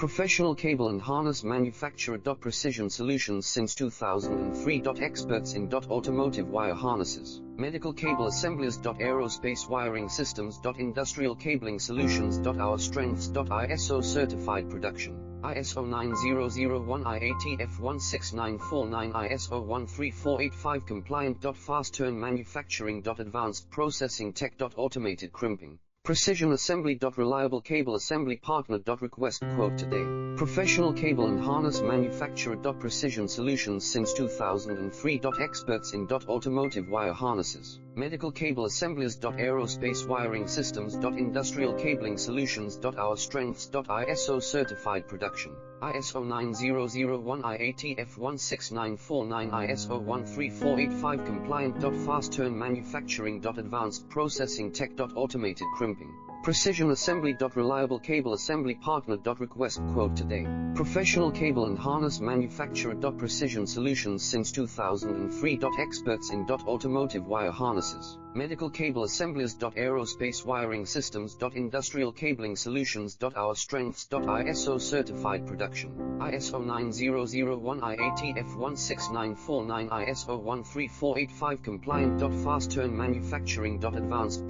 Professional cable and harness manufacturer. Precision solutions since 2003. Experts in automotive wire harnesses, medical cable assemblies. Aerospace wiring systems. Industrial cabling solutions. Our strengths. ISO certified production. ISO 9001 IATF 16949 ISO 13485 compliant. Fast turn manufacturing. Advanced processing tech. Automated crimping. Precision assembly. Reliable cable assembly partner. Request quote today. Professional cable and harness manufacturer. Precision solutions since 2003. Experts in automotive wire harnesses, medical cable assemblies. Aerospace wiring systems. Industrial cabling solutions. Our strengths. ISO certified production. ISO 9001 IATF 16949 ISO 13485 compliant. Fast turn manufacturing. Advanced processing tech. Automated crimping. Precision assembly. Reliable cable assembly partner. Request quote today. Professional cable and harness manufacturer. Precision solutions since 2003. Experts in automotive wire harnesses, medical cable assemblies. Aerospace wiring systems. Industrial cabling solutions. Our strengths. ISO certified production. ISO 9001 IATF 16949 ISO 13485 compliant. Fast turn manufacturing. Advanced